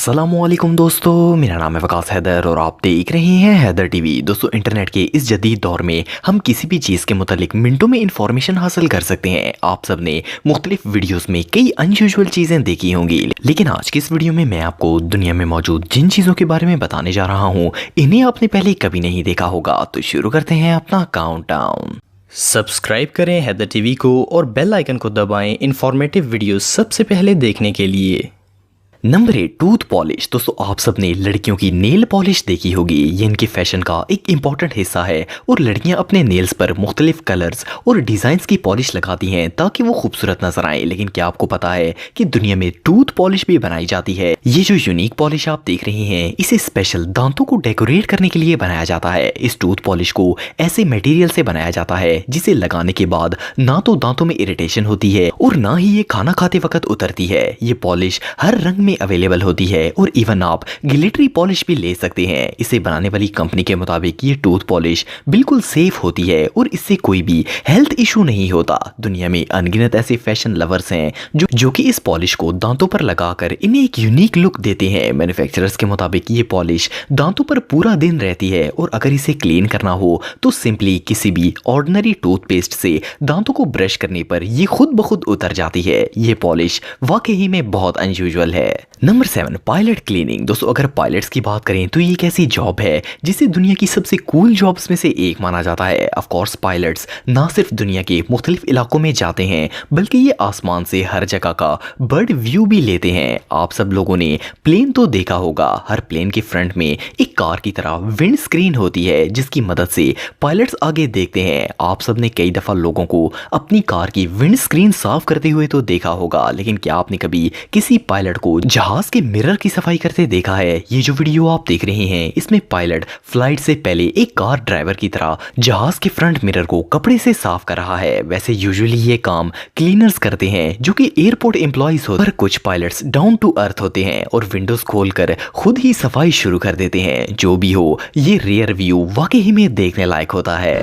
अस्सलामुअलैकुम दोस्तों, मेरा नाम है वकास हैदर और आप देख रहे हैं हैदर टीवी। दोस्तों, इंटरनेट के इस जदीद दौर में हम किसी भी चीज़ के मुतालिक मिनटों में इंफॉर्मेशन हासिल कर सकते हैं। आप सब ने मुख्तलिफ वीडियोस में कई अनयूजुअल चीज़ें देखी होंगी, लेकिन आज की इस वीडियो में मैं आपको दुनिया में मौजूद जिन चीज़ों के बारे में बताने जा रहा हूँ इन्हें आपने पहले कभी नहीं देखा होगा। तो शुरू करते हैं अपना काउंटडाउन। सब्सक्राइब करें हैदर टीवी को और बेल आइकन को दबाएं इंफॉर्मेटिव वीडियोस सबसे पहले देखने के लिए। Number 8, tooth polish. दोस्तों, आप सबने लड़कियों की नेल पॉलिश देखी होगी। ये इनके फैशन का एक इम्पॉर्टेंट हिस्सा है और लड़कियां अपने नेल्स पर मुख्तलिफ कलर्स और डिज़ाइंस की पॉलिश लगाती हैं ताकि वो खूबसूरत नजर आए। लेकिन क्या आपको पता है कि दुनिया में टूथ पॉलिश भी बनाई जाती है? ये जो यूनिक पॉलिश आप देख रहे हैं, इसे स्पेशल दांतों को डेकोरेट करने के लिए बनाया जाता है। इस टूथ पॉलिश को ऐसे मटेरियल से बनाया जाता है जिसे लगाने के बाद ना तो दांतों में इरिटेशन होती है और ना ही ये खाना खाते वक्त उतरती है। ये पॉलिश हर रंग अवेलेबल होती है और इवन आप ग्लिटरी पॉलिश भी ले सकते हैं। इसे बनाने वाली कंपनी के मुताबिक ये टूथ पॉलिश बिल्कुल सेफ होती है और इससे कोई भी हेल्थ इशू नहीं होता। दुनिया में अनगिनत ऐसे फैशन लवर्स हैं जो कि इस पॉलिश को दांतों पर लगाकर इन्हें एक यूनिक लुक देते हैं। मैन्युफैक्चरर्स के मुताबिक ये पॉलिश दांतों पर पूरा दिन रहती है और अगर इसे क्लीन करना हो तो सिंपली किसी भी ऑर्डिनरी टूथपेस्ट से दांतों को ब्रश करने पर ये खुद ब खुद उतर जाती है। ये पॉलिश वाकई में बहुत अनयूजुअल है। Number 7, pilot cleaning. दोस्तों, अगर पायलट्स की बात करें तो ये एक ऐसी जॉब है जिसे दुनिया की सबसे कूल जॉब्स में से एक माना जाता है। ऑफ कोर्स पायलट्स ना सिर्फ दुनिया के मुख्तलिफ इलाकों में जाते हैं बल्कि ये आसमान से हर जगह का बर्ड व्यू भी लेते हैं। आप सब लोगों ने प्लेन तो देखा होगा। हर प्लेन के फ्रंट में एक कार की तरह विंड स्क्रीन होती है जिसकी मदद से पायलट्स आगे देखते हैं। आप सब ने कई दफा लोगों को अपनी कार की विंड स्क्रीन साफ करते हुए तो देखा होगा, लेकिन क्या आपने कभी किसी पायलट को जहाज के मिरर की सफाई करते देखा है? ये जो वीडियो आप देख रहे हैं इसमें पायलट फ्लाइट से पहले एक कार ड्राइवर की तरह जहाज के फ्रंट मिरर को कपड़े से साफ कर रहा है। वैसे यूजुअली ये काम क्लीनर्स करते हैं जो कि एयरपोर्ट एम्प्लॉइज होते हैं, पर कुछ पायलट्स डाउन टू अर्थ होते हैं और विंडोज खोलकर खुद ही सफाई शुरू कर देते हैं। जो भी हो, ये रेयर व्यू वाकई में देखने लायक होता है।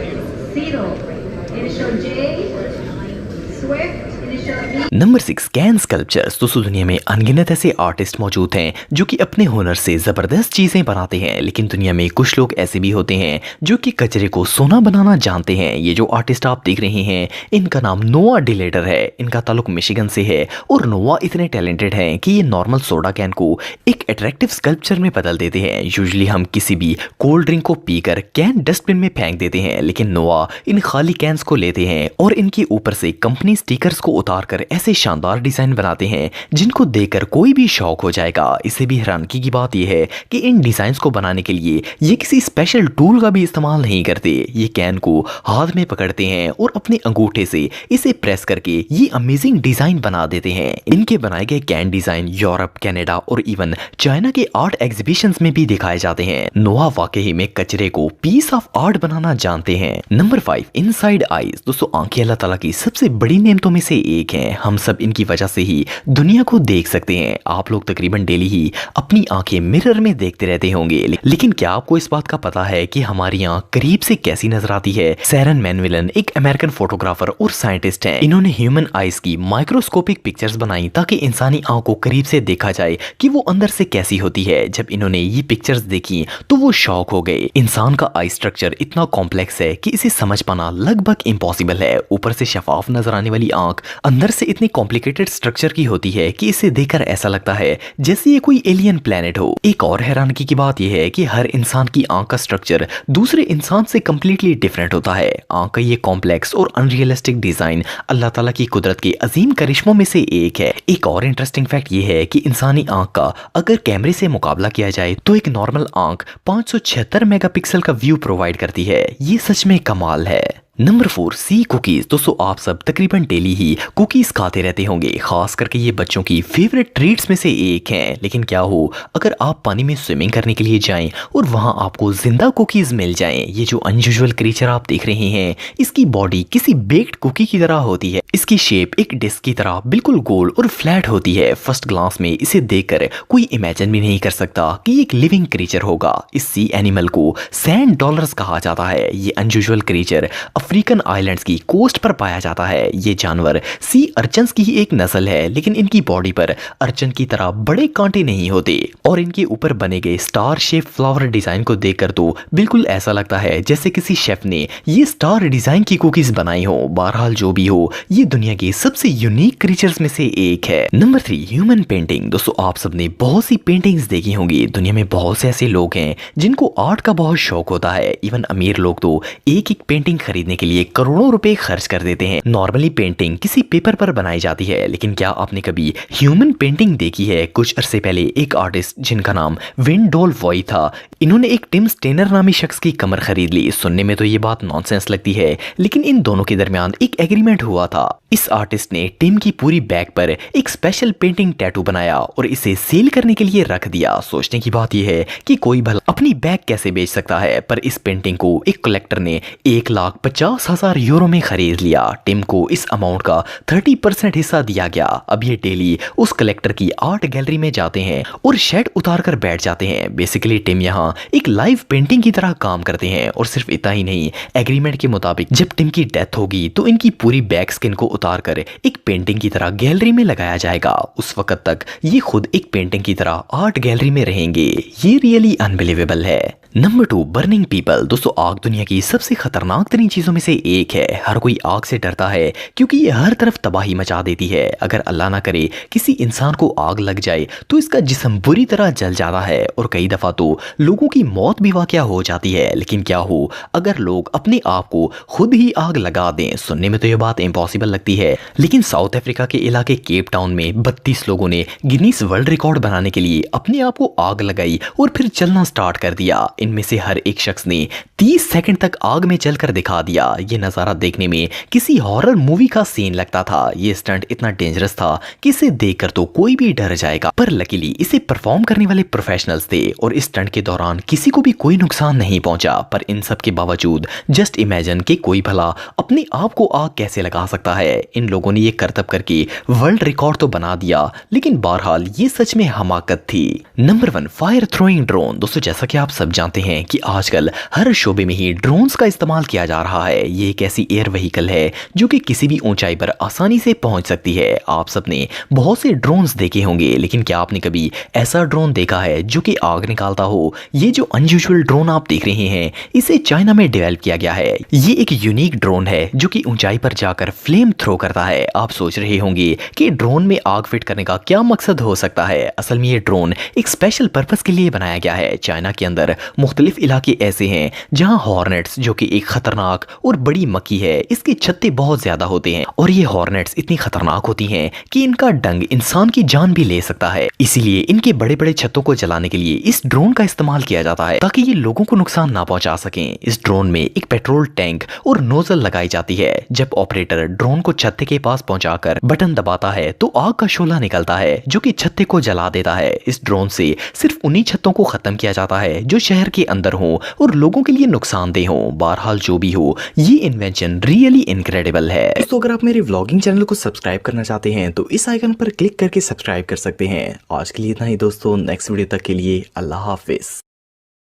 Number 6, can sculptures. दोस्तों, दुनिया में अनगिनत ऐसे आर्टिस्ट मौजूद हैं जो कि अपने हुनर से जबरदस्त चीजें बनाते हैं, लेकिन दुनिया में कुछ लोग ऐसे भी होते हैं जो कि कचरे को सोना बनाना जानते हैं। ये जो आर्टिस्ट आप देख रहे हैं इनका नाम नोआ डिलेटर है। इनका ताल्लुक मिशिगन से है और नोआ इतने टैलेंटेड हैं कि ये नॉर्मल सोडा कैन को एक अट्रैक्टिव स्कल्पचर में बदल देते हैं। यूजुअली हम किसी भी कोल्ड ड्रिंक को पीकर कैन डस्टबिन में फेंक देते हैं, लेकिन नोआ इन खाली कैंस को लेते हैं और इनके ऊपर से कंपनी स्टिकर्स को उतारकर ऐसे शानदार डिजाइन बनाते हैं जिनको देखकर कोई भी शौक हो जाएगा। इससे भी हैरानगी की बात यह है कि इन डिजाइन्स को बनाने के लिए ये किसी स्पेशल टूल का भी इस्तेमाल नहीं करते। ये कैन को हाथ में पकड़ते हैं और अपने अंगूठे से इसे प्रेस करके ये अमेजिंग डिजाइन बना देते हैं। इनके बनाए गए कैन डिजाइन यूरोप, कनाडा और इवन चाइना के आर्ट एग्जीबिशंस में भी दिखाए जाते हैं। नोआ वाकई में कचरे को पीस ऑफ आर्ट बनाना जानते हैं। Number 5, inside eyes. दोस्तों, आंखें अल्लाह ताला की सबसे बड़ी नेमतों में से एक है। हम सब इनकी वजह से ही दुनिया को देख सकते हैं। आप लोग तकरीबन डेली ही अपनी आंखें मिरर में देखते रहते होंगे, लेकिन क्या आपको इस बात का पता है कि हमारी आंख करीब से कैसी नजर आती है? सैरन मैनविलन एक अमेरिकन फोटोग्राफर और साइंटिस्ट हैं। इन्होंने ह्यूमन आईज की माइक्रोस्कोपिक पिक्चर्स बनाई ताकि इंसानी आंख को करीब से देखा जाए कि वो अंदर से कैसी होती है। जब इन्होंने ये पिक्चर्स देखी तो वो शॉक हो गए। इंसान का आई स्ट्रक्चर इतना कॉम्प्लेक्स है कि इसे समझ पाना लगभग इम्पॉसिबल है। ऊपर से शफाफ नजर आने वाली आंख अंदर से इतनी कॉम्प्लिकेटेड स्ट्रक्चर की होती है कि इसे देखकर ऐसा लगता है जैसे ये कोई एलियन प्लेनेट हो। एक और हैरानगी की बात यह है कि हर इंसान की आंख का स्ट्रक्चर दूसरे इंसान से कंप्लीटली डिफरेंट होता है। आंख का ये कॉम्प्लेक्स और अनरियलिस्टिक डिजाइन अल्लाह ताला की कुदरत के अजीम करिश्मों में से एक है। एक और इंटरेस्टिंग फैक्ट ये है कि इंसानी आंख का अगर कैमरे से मुकाबला किया जाए तो एक नॉर्मल आंख 576 मेगापिक्सल का व्यू प्रोवाइड करती है। ये सच में कमाल है। नंबर 4, सी कुकीज। दोस्तों, आप सब तकरीबन डेली ही कुकीज खाते रहते होंगे, खास करके ये बच्चों की फेवरेट ट्रीट्स में से एक हैं। लेकिन क्या हो अगर आप पानी में स्विमिंग करने के लिए जाएं और वहां आपको जिंदा कुकीज मिल जाएं? ये जो अनयूजुअल क्रीचर आप देख रहे हैं इसकी बॉडी किसी बेक्ड कुकी की तरह होती है। इसकी शेप एक डिस्क की तरह बिल्कुल गोल और फ्लैट होती है। फर्स्ट ग्लांस में इसे देखकर कोई इमेजिन भी नहीं कर सकता कि एक लिविंग क्रीचर होगा। इस सी एनिमल को सैंड डॉलर्स कहा जाता है। ये अनयूजुअल क्रीचर अफ्रीकन आइलैंड्स की कोस्ट पर पाया जाता है। ये जानवर सी अर्चन्स की ही एक नस्ल है, लेकिन इनकी बॉडी पर अर्चन की तरह बड़े कांटे नहीं होते और इनके ऊपर बने गए स्टार शेप फ्लावर डिजाइन को देखकर तो बिल्कुल ऐसा लगता है जैसे किसी शेफ ने ये स्टार डिजाइन की कुकीज बनाई हो। बहरहाल जो भी हो, ये दुनिया के सबसे यूनिक क्रीचर्स में से एक है। Number 3, human painting. दोस्तों, आप सबने बहुत सी पेंटिंग्स देखी होंगी। दुनिया में बहुत से ऐसे लोग हैं जिनको आर्ट का बहुत शौक होता है। इवन अमीर लोग तो एक एक पेंटिंग खरीदने के लिए करोड़ों रुपए खर्च कर देते हैं। नॉर्मली पेंटिंग किसी पेपर पर बनाई जाती है, लेकिन क्या आपने कभी ह्यूमन पेंटिंग देखी है? कुछ अरसे पहले एक आर्टिस्ट जिनका नाम विंडोल वॉय था, इन्होंने एक टिम स्टेनर नामी शख्स की कमर खरीद ली। सुनने में तो ये बात नॉनसेंस लगती है, लेकिन इन दोनों के दरमियान एक एग्रीमेंट हुआ था। इस आर्टिस्ट ने टिम की पूरी बैक पर एक स्पेशल पेंटिंग टैटू बनाया और इसे सेल करने के लिए रख दिया। सोचने की बात यह है कि कोई भला अपनी बैक कैसे बेच सकता है, पर इस पेंटिंग को एक कलेक्टर ने 1,50,000 यूरो में खरीद लिया। टिम को इस अमाउंट का 30% हिस्सा दिया गया। अब ये डेली उस कलेक्टर की आर्ट गैलरी में जाते हैं और शेड उतार कर बैठ जाते हैं। बेसिकली टिम यहाँ एक लाइव पेंटिंग की तरह काम करते हैं। और सिर्फ इतना ही नहीं, एग्रीमेंट के मुताबिक जब टिम की डेथ होगी तो इनकी पूरी बैक स्किन को उतार कर एक पेंटिंग की तरह गैलरी में लगाया जाएगा। उस वक्त तक ये खुद एक पेंटिंग की तरह आर्ट गैलरी में रहेंगे। ये रियली अनबिलीवेबल है। Number 2, burning people. दोस्तों, आग दुनिया की सबसे खतरनाक तरीन चीजों में से एक है। हर कोई आग से डरता है क्योंकि ये हर तरफ तबाही मचा देती है। अगर अल्लाह ना करे किसी इंसान को आग लग जाए तो इसका जिस्म बुरी तरह जल जाता है और कई दफा तो लोगों की मौत भी वाकया हो जाती है। लेकिन क्या हो अगर लोग अपने आप को खुद ही आग लगा दें? सुनने में तो यह बात इम्पॉसिबल लगती है, लेकिन साउथ अफ्रीका के इलाके केप टाउन में 32 लोगों ने गिनीज वर्ल्ड रिकॉर्ड बनाने के लिए अपने आप को आग लगाई और फिर चलना स्टार्ट कर दिया। इनमें से हर एक शख्स ने 30 सेकंड तक आग में चलकर दिखा दिया। ये नजारा देखने में किसी हॉरर मूवी का सीन लगता था। ये स्टंट इतना डेंजरस था कि इसे देखकर तो कोई भी डर जाएगा, पर लकीली इसे परफॉर्म करने वाले प्रोफेशनल्स थे और इस स्टंट के दौरान किसी को भी कोई नुकसान नहीं पहुंचा। पर इन सब के बावजूद जस्ट इमेजिन कि कोई भला अपने आप को आग कैसे लगा सकता है। इन लोगों ने ये करतब करके वर्ल्ड रिकॉर्ड तो बना दिया, लेकिन बहरहाल ये सच में हमाकत थी। Number 1, fire throwing drone. दोस्तों, जैसा कि आप सब जानते हैं कि आजकल हर शोबे में ही ड्रोन्स का इस्तेमाल किया जा रहा है। ये एक ऐसी एयर व्हीकल है जो कि किसी भी ऊंचाई पर आसानी से पहुंच सकती है। आप सबने बहुत से ड्रोन्स देखे होंगे, लेकिन क्या आपने कभी ऐसा ड्रोन देखा है जो कि आग निकालता हो? ये जो अनयूजुअल ड्रोन आप देख रहे हैं, इसे चाइना में डेवलप किया गया है। ये एक यूनिक ड्रोन है जो कि ऊंचाई पर जाकर फ्लेम थ्रो करता है। आप सोच रहे होंगे कि ड्रोन में आग फिट करने का क्या मकसद हो सकता है। असल में ये ड्रोन एक स्पेशल पर्पस के लिए बनाया गया है। चाइना के अंदर मुख्तलिफ इलाके ऐसे हैं जहां हॉर्नेट्स, जो कि एक खतरनाक और बड़ी मक्खी है, इसके छत्ते बहुत ज्यादा होते हैं और ये हॉर्नेट्स इतनी खतरनाक होती हैं कि इनका डंग इंसान की जान भी ले सकता है। इसीलिए इनके बड़े बड़े छत्तों को जलाने के लिए इस ड्रोन का इस्तेमाल किया जाता है ताकि ये लोगों को नुकसान ना पहुंचा सकें। इस ड्रोन में एक पेट्रोल टैंक और नोजल लगाई जाती है। जब ऑपरेटर ड्रोन को छत्ते के पास पहुंचाकर बटन दबाता है तो आग का शोला निकलता है जो कि छत्ते को जला देता है। इस ड्रोन से सिर्फ उन्हीं छत्तों को खत्म किया जाता है जो शहर के अंदर हो और लोगों के लिए नुकसानदेह हो। बहरहाल जो भी हो, ये इन्वेंशन रियली इनक्रेडिबल है। दोस्तों, अगर आप मेरे व्लॉगिंग चैनल को सब्सक्राइब करना चाहते हैं तो इस आइकन पर क्लिक करके सब्सक्राइब कर सकते हैं। आज के लिए इतना ही दोस्तों, नेक्स्ट वीडियो तक के लिए अल्लाह हाफिज।